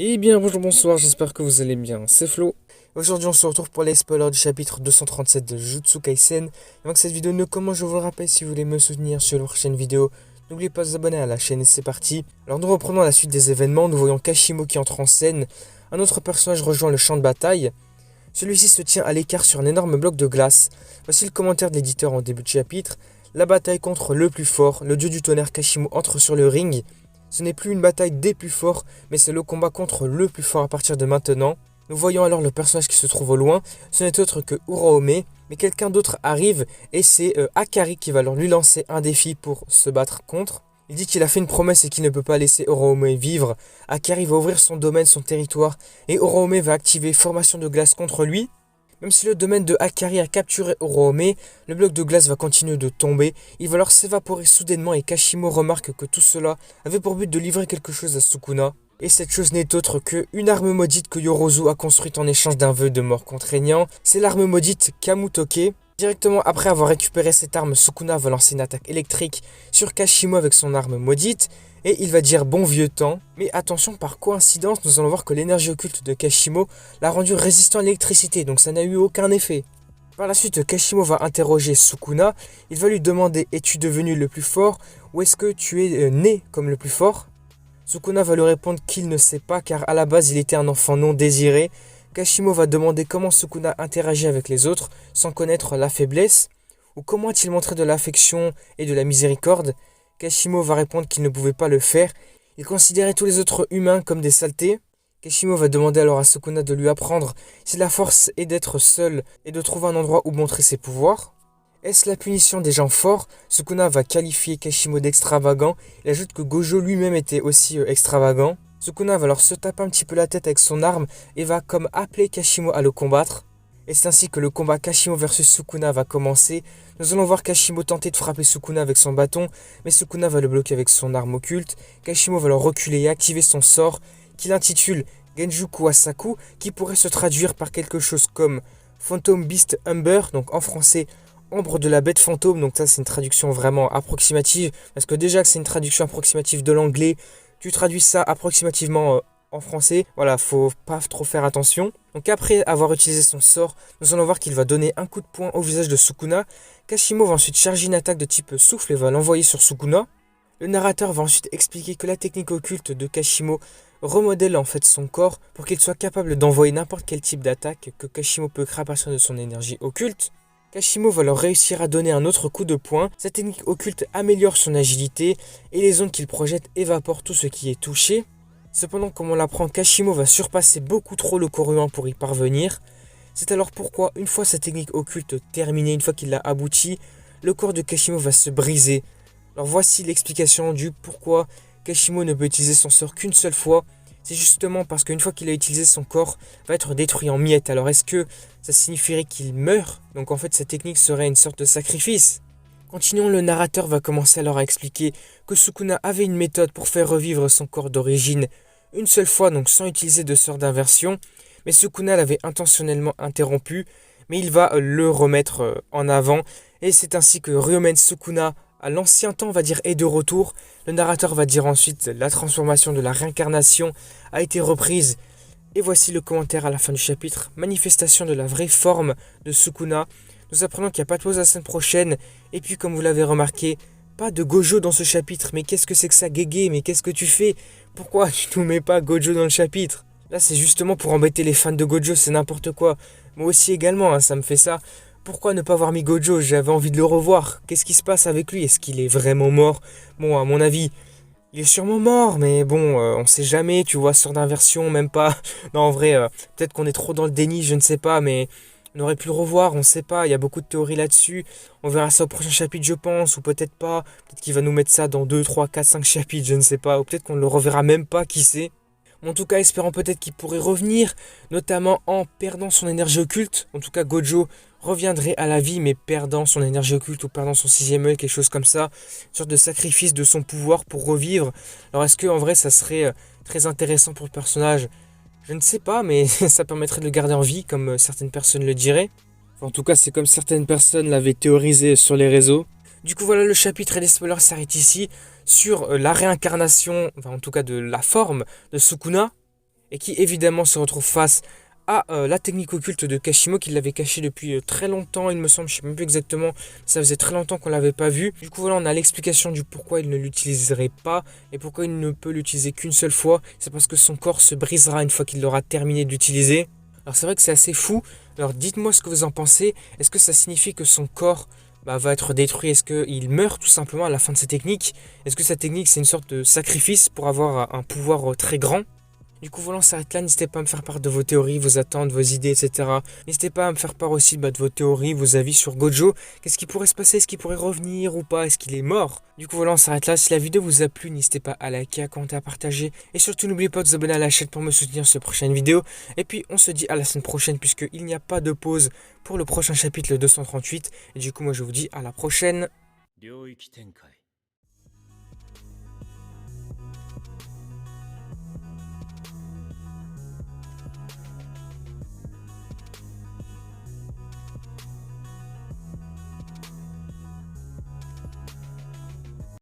Eh bien, bonjour, bonsoir, j'espère que vous allez bien. C'est Flo. Aujourd'hui, on se retrouve pour les spoilers du chapitre 237 de Jujutsu Kaisen. Avant que cette vidéo ne commence, je vous le rappelle, si vous voulez me soutenir sur la prochaine vidéo, n'oubliez pas de vous abonner à la chaîne et c'est parti. Alors, nous reprenons la suite des événements. Nous voyons Kashimo qui entre en scène. Un autre personnage rejoint le champ de bataille. Celui-ci se tient à l'écart sur un énorme bloc de glace. Voici le commentaire de l'éditeur en début de chapitre. La bataille contre le plus fort, le dieu du tonnerre Kashimo entre sur le ring. Ce n'est plus une bataille des plus forts, mais c'est le combat contre le plus fort à partir de maintenant. Nous voyons alors le personnage qui se trouve au loin. Ce n'est autre que Urahome, mais quelqu'un d'autre arrive et c'est Akari qui va alors lui lancer un défi pour se battre contre. Il dit qu'il a fait une promesse et qu'il ne peut pas laisser Urahome vivre. Akari va ouvrir son domaine, son territoire, et Urahome va activer formation de glace contre lui. Même si le domaine de Akari a capturé Urahome, le bloc de glace va continuer de tomber. Il va alors s'évaporer soudainement et Kashimo remarque que tout cela avait pour but de livrer quelque chose à Sukuna. Et cette chose n'est autre que une arme maudite que Yorozu a construite en échange d'un vœu de mort contraignant. C'est l'arme maudite Kamutoke. Directement après avoir récupéré cette arme, Sukuna va lancer une attaque électrique sur Kashimo avec son arme maudite. Et il va dire bon vieux temps. Mais attention, par coïncidence, nous allons voir que l'énergie occulte de Kashimo l'a rendu résistant à l'électricité, donc ça n'a eu aucun effet. Par la suite, Kashimo va interroger Sukuna. Il va lui demander es-tu devenu le plus fort ou est-ce que tu es né comme le plus fort? Sukuna va lui répondre qu'il ne sait pas car à la base il était un enfant non désiré. Kashimo va demander comment Sukuna interagit avec les autres sans connaître la faiblesse ou comment a-t-il montré de l'affection et de la miséricorde. Kashimo va répondre qu'il ne pouvait pas le faire. Il considérait tous les autres humains comme des saletés. Kashimo va demander alors à Sukuna de lui apprendre si la force est d'être seul et de trouver un endroit où montrer ses pouvoirs. Est-ce la punition des gens forts? Sukuna va qualifier Kashimo d'extravagant. Il ajoute que Gojo lui-même était aussi extravagant. Sukuna va alors se taper un petit peu la tête avec son arme et va comme appeler Kashimo à le combattre. Et c'est ainsi que le combat Kashimo versus Sukuna va commencer. Nous allons voir Kashimo tenter de frapper Sukuna avec son bâton, mais Sukuna va le bloquer avec son arme occulte. Kashimo va alors reculer et activer son sort, qu'il intitule Genjuku Asaku, qui pourrait se traduire par quelque chose comme Phantom Beast Umber, donc en français Ombre de la bête fantôme. Donc ça c'est une traduction vraiment approximative, parce que déjà que c'est une traduction approximative de l'anglais, tu traduis ça approximativement en français, voilà, faut pas trop faire attention. Donc après avoir utilisé son sort, nous allons voir qu'il va donner un coup de poing au visage de Sukuna. Kashimo va ensuite charger une attaque de type souffle et va l'envoyer sur Sukuna. Le narrateur va ensuite expliquer que la technique occulte de Kashimo remodèle en fait son corps pour qu'il soit capable d'envoyer n'importe quel type d'attaque que Kashimo peut créer à partir de son énergie occulte. Kashimo va alors réussir à donner un autre coup de poing. Cette technique occulte améliore son agilité et les zones qu'il projette évaporent tout ce qui est touché. Cependant, comme on l'apprend, Kashimo va surpasser beaucoup trop le corps humain pour y parvenir. C'est alors pourquoi, une fois sa technique occulte terminée, une fois qu'il l'a abouti, le corps de Kashimo va se briser. Alors voici l'explication du pourquoi Kashimo ne peut utiliser son sort qu'une seule fois. C'est justement parce qu'une fois qu'il a utilisé, son corps va être détruit en miettes. Alors est-ce que ça signifierait qu'il meurt? Donc en fait cette technique serait une sorte de sacrifice. Continuons, le narrateur va commencer alors à expliquer que Sukuna avait une méthode pour faire revivre son corps d'origine une seule fois, donc sans utiliser de sort d'inversion. Mais Sukuna l'avait intentionnellement interrompu, mais il va le remettre en avant. Et c'est ainsi que Ryomen Sukuna, à l'ancien temps, on va dire, est de retour. Le narrateur va dire ensuite la transformation de la réincarnation a été reprise. Et voici le commentaire à la fin du chapitre. Manifestation de la vraie forme de Sukuna. Nous apprenons qu'il n'y a pas de pause la semaine prochaine. Et puis comme vous l'avez remarqué, pas de Gojo dans ce chapitre. Mais qu'est-ce que c'est que ça, Gege? Mais qu'est-ce que tu fais? Pourquoi tu nous mets pas Gojo dans le chapitre? Là c'est justement pour embêter les fans de Gojo, c'est n'importe quoi. Moi aussi également, hein, ça me fait ça. Pourquoi ne pas avoir mis Gojo? J'avais envie de le revoir. Qu'est-ce qui se passe avec lui? Est-ce qu'il est vraiment mort? Bon, à mon avis, il est sûrement mort, mais bon, on sait jamais, tu vois, sort d'inversion, même pas. Non, en vrai, peut-être qu'on est trop dans le déni, je ne sais pas, mais on aurait pu le revoir, on ne sait pas, il y a beaucoup de théories là-dessus. On verra ça au prochain chapitre, je pense, ou peut-être pas. Peut-être qu'il va nous mettre ça dans 2, 3, 4, 5 chapitres, je ne sais pas. Ou peut-être qu'on ne le reverra même pas, qui sait. En tout cas, espérons peut-être qu'il pourrait revenir, notamment en perdant son énergie occulte. En tout cas, Gojo reviendrait à la vie, mais perdant son énergie occulte ou perdant son sixième œil, quelque chose comme ça. Une sorte de sacrifice de son pouvoir pour revivre. Alors, est-ce que en vrai, ça serait très intéressant pour le personnage? Je ne sais pas, mais ça permettrait de le garder en vie, comme certaines personnes le diraient. Enfin, en tout cas, c'est comme certaines personnes l'avaient théorisé sur les réseaux. Du coup, voilà, le chapitre et les spoilers s'arrêtent ici sur la réincarnation, enfin en tout cas de la forme de Sukuna. et qui évidemment se retrouve face à la technique occulte de Kashimo qu'il l'avait cachée depuis très longtemps, il me semble, je sais même plus exactement, ça faisait très longtemps qu'on l'avait pas vu. Du coup voilà, on a l'explication du pourquoi il ne l'utiliserait pas et pourquoi il ne peut l'utiliser qu'une seule fois. C'est parce que son corps se brisera une fois qu'il l'aura terminé d'utiliser. Alors c'est vrai que c'est assez fou. Alors dites-moi ce que vous en pensez. Est-ce que ça signifie que son corps va être détruit? Est-ce qu'il meurt tout simplement à la fin de sa technique? Est-ce que sa technique c'est une sorte de sacrifice pour avoir un pouvoir très grand? Du coup, voilà, on s'arrête là. N'hésitez pas à me faire part de vos théories, vos attentes, vos idées, etc. N'hésitez pas à me faire part aussi de vos théories, vos avis sur Gojo. Qu'est-ce qui pourrait se passer? Est-ce qu'il pourrait revenir ou pas? Est-ce qu'il est mort? Du coup, voilà, on s'arrête là. Si la vidéo vous a plu, n'hésitez pas à liker, à commenter, à partager. Et surtout, n'oubliez pas de vous abonner à la chaîne pour me soutenir sur la prochaine vidéo. Et puis, on se dit à la semaine prochaine, puisqu'il n'y a pas de pause pour le prochain chapitre, le 238. Et du coup, moi, je vous dis à la prochaine.